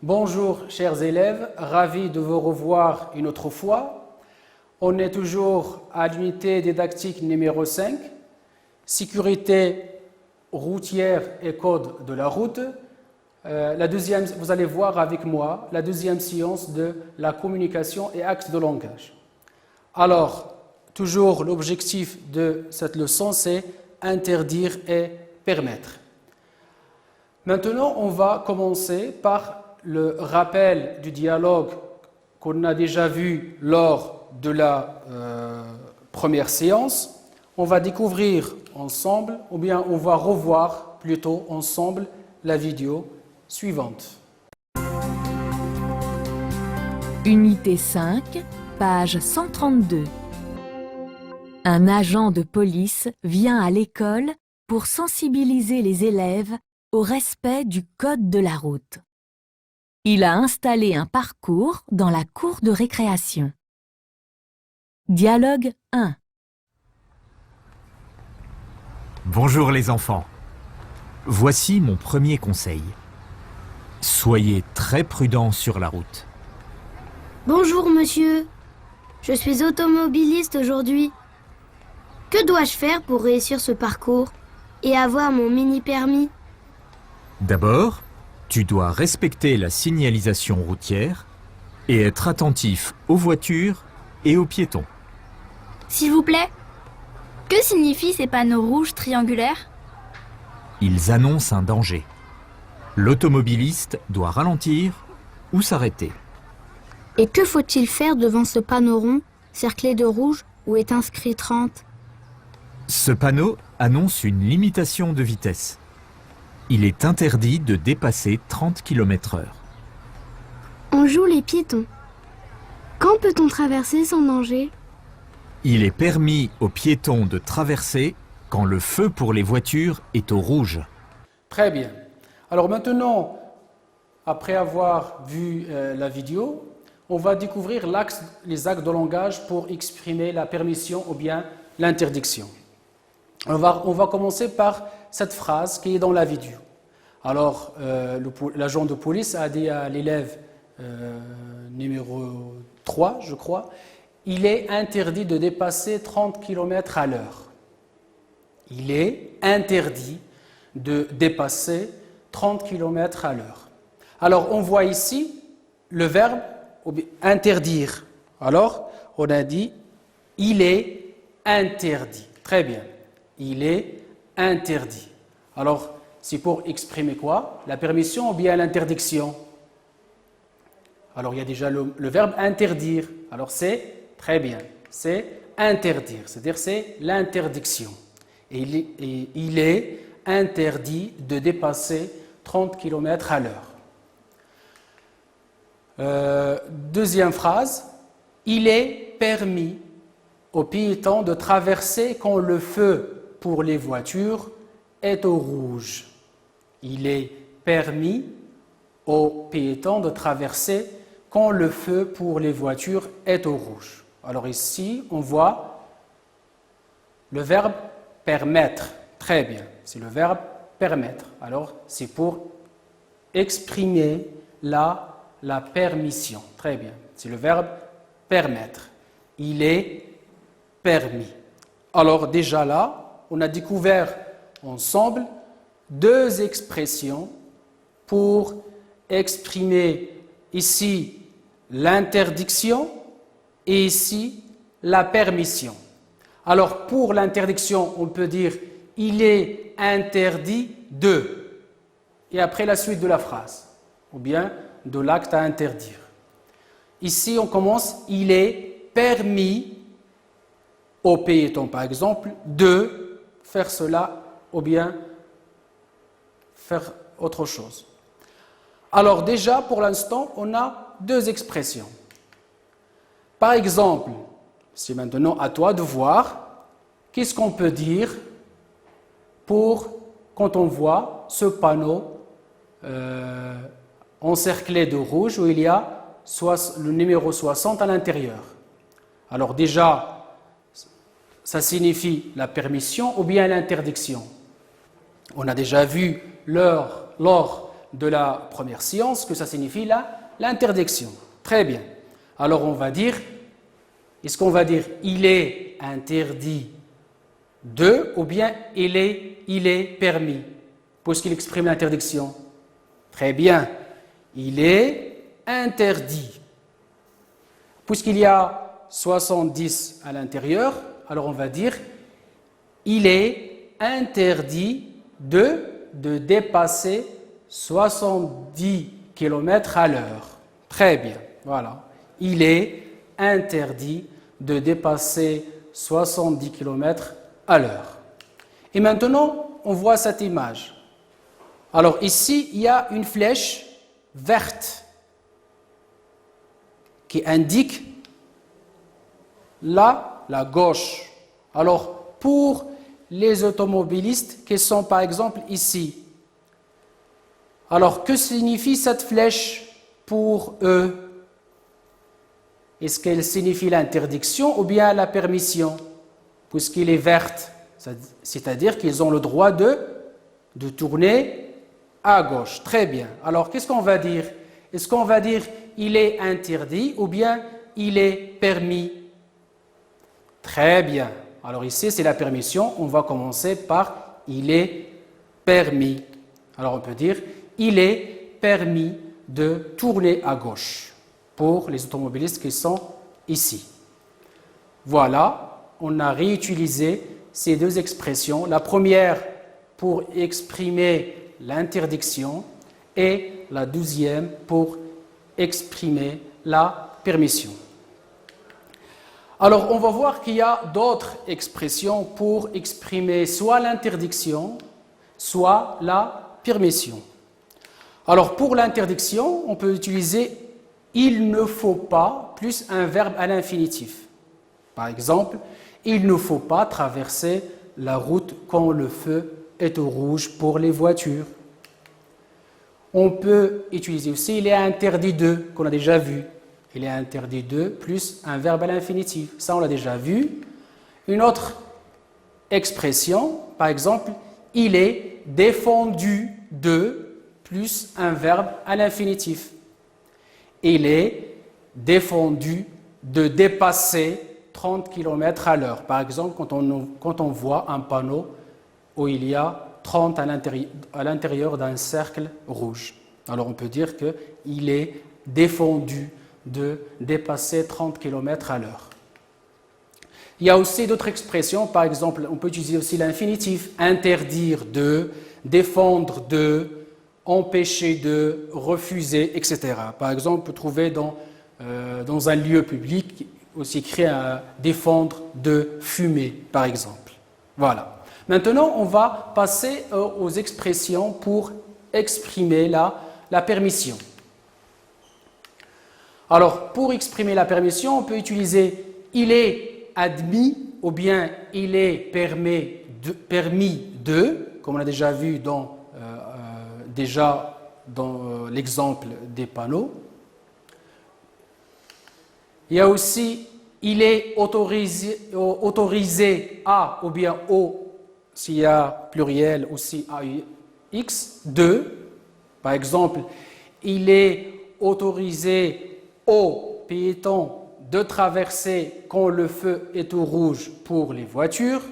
Bonjour chers élèves, ravi de vous revoir une autre fois. On est toujours à l'unité didactique numéro 5, sécurité routière et code de la route. La deuxième, vous allez voir avec moi la deuxième séance de la communication et actes de langage. Alors, toujours l'objectif de cette leçon, c'est interdire et permettre. Maintenant, on va commencer par le rappel du dialogue qu'on a déjà vu lors de la première séance. On va découvrir ensemble, ou bien on va revoir plutôt ensemble la vidéo suivante. Unité 5, page 132. Un agent de police vient à l'école pour sensibiliser les élèves au respect du code de la route. Il a installé un parcours dans la cour de récréation. Dialogue 1. Bonjour les enfants. Voici mon premier conseil. Soyez très prudents sur la route. Bonjour monsieur, je suis automobiliste aujourd'hui. Que dois-je faire pour réussir ce parcours et avoir mon mini-permis? D'abord, tu dois respecter la signalisation routière et être attentif aux voitures et aux piétons. S'il vous plaît, que signifient ces panneaux rouges triangulaires? Ils annoncent un danger. L'automobiliste doit ralentir ou s'arrêter. Et que faut-il faire devant ce panneau rond, cerclé de rouge, où est inscrit 30? Ce panneau annonce une limitation de vitesse. Il est interdit de dépasser 30 km/h. On joue les piétons. Quand peut-on traverser sans danger? Il est permis aux piétons de traverser quand le feu pour les voitures est au rouge. Très bien. Alors maintenant, après avoir vu la vidéo, on va découvrir les actes de langage pour exprimer la permission ou bien l'interdiction. On va commencer par cette phrase qui est dans la vidéo. Alors, l'agent de police a dit à l'élève numéro 3, je crois, il est interdit de dépasser 30 km à l'heure. Il est interdit de dépasser 30 km à l'heure. Alors, on voit ici le verbe interdire. Alors, on a dit il est interdit. Très bien. Il est interdit. Alors, c'est pour exprimer quoi? La permission ou bien l'interdiction? Alors, il y a déjà le verbe interdire. Alors, c'est très bien. C'est interdire, c'est-à-dire c'est l'interdiction. Et il est interdit de dépasser 30 km à l'heure. Deuxième phrase, il est permis aux piétons de traverser quand le feu pour les voitures est au rouge. Il est permis aux piétons de traverser quand le feu pour les voitures est au rouge. Alors ici, on voit le verbe permettre. Très bien, c'est le verbe permettre. Alors, c'est pour exprimer la permission. Très bien, c'est le verbe permettre. Il est permis. Alors déjà là, on a découvert ensemble deux expressions pour exprimer ici l'interdiction et ici la permission. Alors pour l'interdiction, on peut dire il est interdit de, et après la suite de la phrase, ou bien de l'acte à interdire. Ici on commence, il est permis aux piétons par exemple de faire cela ou bien faire autre chose. Alors déjà pour l'instant on a deux expressions. Par exemple, c'est maintenant à toi de voir qu'est-ce qu'on peut dire quand on voit ce panneau encerclé de rouge où il y a le numéro 60 à l'intérieur. Alors déjà, ça signifie la permission ou bien l'interdiction. On a déjà vu lors de la première science que ça signifie l'interdiction. Très bien. Alors on va dire, est-ce qu'on va dire il est interdit de ou bien il est permis, puisqu'il exprime l'interdiction? Très bien. Il est interdit. Puisqu'il y a 70 à l'intérieur, alors on va dire il est interdit de dépasser 70 km à l'heure. Très bien, voilà. Il est interdit de dépasser 70 km à l'heure. Et maintenant, on voit cette image. Alors ici, il y a une flèche verte qui indique la gauche. Alors, pour les automobilistes qui sont par exemple ici, alors que signifie cette flèche pour eux? Est-ce qu'elle signifie l'interdiction ou bien la permission? Puisqu'il est verte, c'est-à-dire qu'ils ont le droit de tourner à gauche. Très bien. Alors, qu'est-ce qu'on va dire? Est-ce qu'on va dire il est interdit ou bien il est permis? Très bien. Alors ici, c'est la permission. On va commencer par il est permis. Alors, on peut dire il est permis de tourner à gauche pour les automobilistes qui sont ici. Voilà, on a réutilisé ces deux expressions. La première pour exprimer l'interdiction et la deuxième pour exprimer la permission. Alors, on va voir qu'il y a d'autres expressions pour exprimer soit l'interdiction, soit la permission. Alors, pour l'interdiction, on peut utiliser « il ne faut pas » plus un verbe à l'infinitif. Par exemple, « il ne faut pas traverser la route quand le feu est au rouge pour les voitures ». On peut utiliser aussi « il est interdit de » qu'on a déjà vu. Il est interdit de plus un verbe à l'infinitif. Ça, on l'a déjà vu. Une autre expression, par exemple, « il est défendu de » plus un verbe à l'infinitif. Il est défendu de dépasser 30 km à l'heure. Par exemple, quand on voit un panneau où il y a 30 à l'intérieur d'un cercle rouge. Alors on peut dire qu'il est défendu de dépasser 30 km à l'heure. Il y a aussi d'autres expressions, par exemple, on peut utiliser aussi l'infinitif, interdire de, défendre de, empêcher de, refuser, etc. Par exemple, on peut trouver dans un lieu public aussi écrit défendre de fumer, par exemple. Voilà. Maintenant, on va passer aux expressions pour exprimer la permission. Alors, pour exprimer la permission, on peut utiliser « il est admis » ou bien « il est permis de », comme on a déjà vu dans l'exemple des panneaux. Il y a aussi « il est autorisé à » ou bien « au » s'il y a pluriel aussi AUX, de. Par exemple, « il est autorisé aux piétons de traverser quand le feu est au rouge pour les voitures ».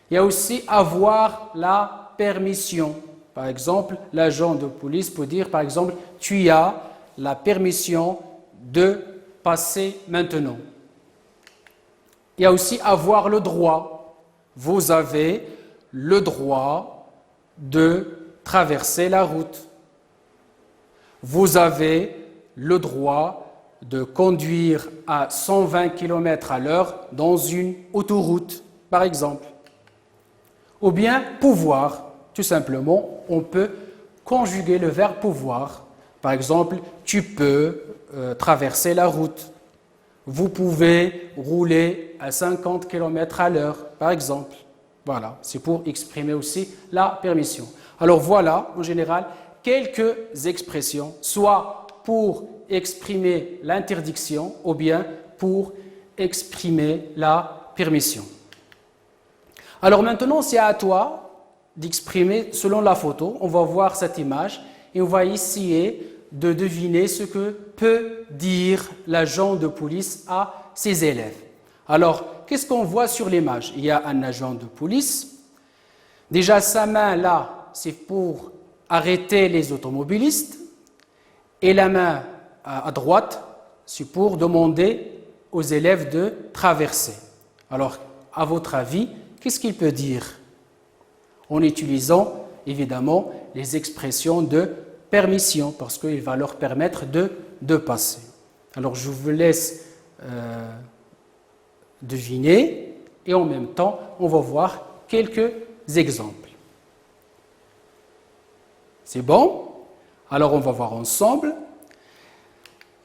Il y a aussi « avoir la permission ». Par exemple, l'agent de police peut dire, par exemple, « tu as la permission de passer maintenant ». Il y a aussi « avoir le droit ». Vous avez le droit de traverser la route. Vous avez le droit de conduire à 120 km à l'heure dans une autoroute, par exemple. Ou bien pouvoir, tout simplement, on peut conjuguer le verbe pouvoir. Par exemple, tu peux traverser la route. Vous pouvez rouler à 50 km à l'heure, par exemple. Voilà, c'est pour exprimer aussi la permission. Alors voilà, en général, quelques expressions, soit pour exprimer l'interdiction ou bien pour exprimer la permission. Alors maintenant, c'est à toi d'exprimer selon la photo. On va voir cette image. et on va essayer de deviner ce que peut dire l'agent de police à ses élèves. Alors, qu'est-ce qu'on voit sur l'image? Il y a un agent de police. Déjà, sa main là, c'est pour arrêter les automobilistes. Et la main à droite, c'est pour demander aux élèves de traverser. Alors, à votre avis, qu'est-ce qu'il peut dire? En utilisant, évidemment, les expressions de permission, parce qu'il va leur permettre de passer. Alors, je vous laisse deviner, et en même temps, on va voir quelques exemples. C'est bon? Alors, on va voir ensemble.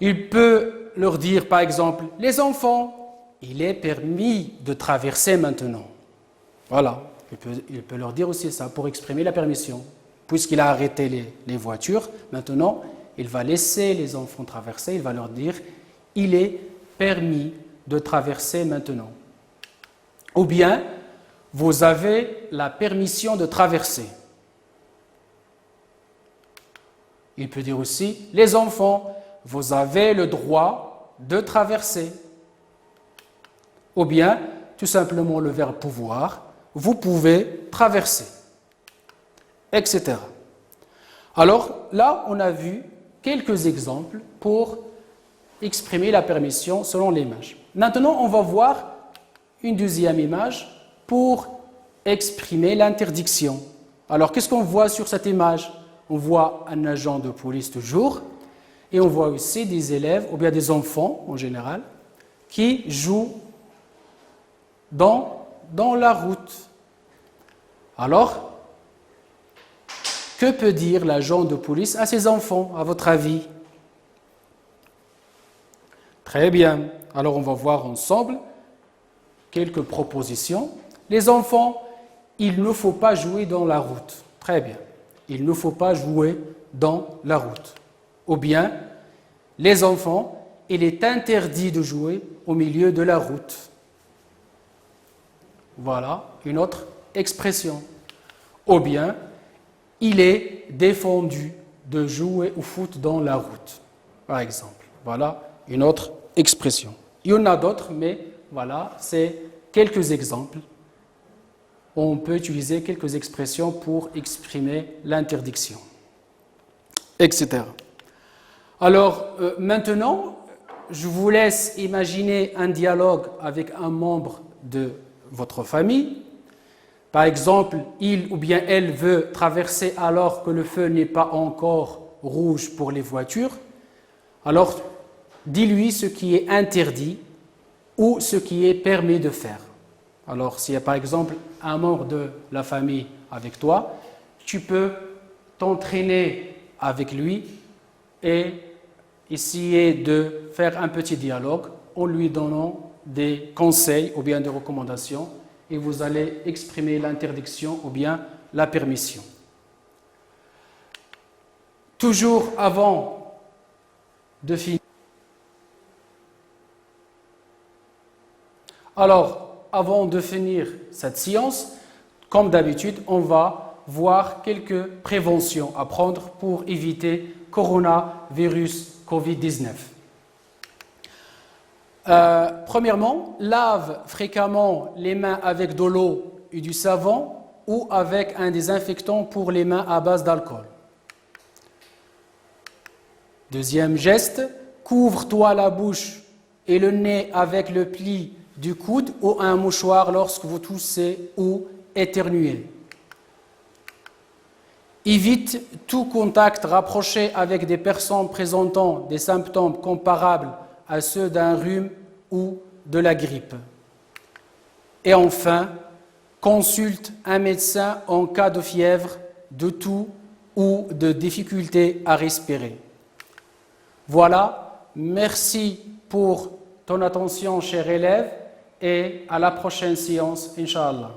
Il peut leur dire, par exemple, les enfants, il est permis de traverser maintenant. Voilà, il peut leur dire aussi ça pour exprimer la permission. Puisqu'il a arrêté les voitures, maintenant, il va laisser les enfants traverser, il va leur dire, il est permis de traverser maintenant. Ou bien, vous avez la permission de traverser. Il peut dire aussi, les enfants, vous avez le droit de traverser. Ou bien, tout simplement le verbe pouvoir, vous pouvez traverser, etc. Alors là, on a vu quelques exemples pour exprimer la permission selon l'image. Maintenant, on va voir une deuxième image pour exprimer l'interdiction. Alors, qu'est-ce qu'on voit sur cette image? On voit un agent de police toujours, et on voit aussi des élèves, ou bien des enfants en général, qui jouent dans la route. Alors, que peut dire l'agent de police à ses enfants, à votre avis? Très bien. Alors, on va voir ensemble quelques propositions. Les enfants, il ne faut pas jouer dans la route. Très bien. Il ne faut pas jouer dans la route. Ou bien, les enfants, il est interdit de jouer au milieu de la route. Voilà une autre expression. Ou bien, il est défendu de jouer au foot dans la route, par exemple. Voilà une autre expression. Il y en a d'autres, mais voilà, c'est quelques exemples. On peut utiliser quelques expressions pour exprimer l'interdiction, etc. Alors, maintenant, je vous laisse imaginer un dialogue avec un membre de votre famille. Par exemple, il ou bien elle veut traverser alors que le feu n'est pas encore rouge pour les voitures. Alors, dis-lui ce qui est interdit ou ce qui est permis de faire. Alors, s'il y a par exemple un membre de la famille avec toi, tu peux t'entraîner avec lui et essayer de faire un petit dialogue en lui donnant des conseils ou bien des recommandations et vous allez exprimer l'interdiction ou bien la permission. Toujours avant de finir. Alors, avant de finir cette séance, comme d'habitude, on va voir quelques préventions à prendre pour éviter coronavirus Covid-19. Premièrement, lave fréquemment les mains avec de l'eau et du savon ou avec un désinfectant pour les mains à base d'alcool. Deuxième geste, couvre-toi la bouche et le nez avec le pli du coude ou un mouchoir lorsque vous toussez ou éternuez. Évite tout contact rapproché avec des personnes présentant des symptômes comparables à ceux d'un rhume ou de la grippe. Et enfin, consulte un médecin en cas de fièvre, de toux ou de difficulté à respirer. Voilà, merci pour ton attention, cher élève, et à la prochaine séance, Inch'Allah.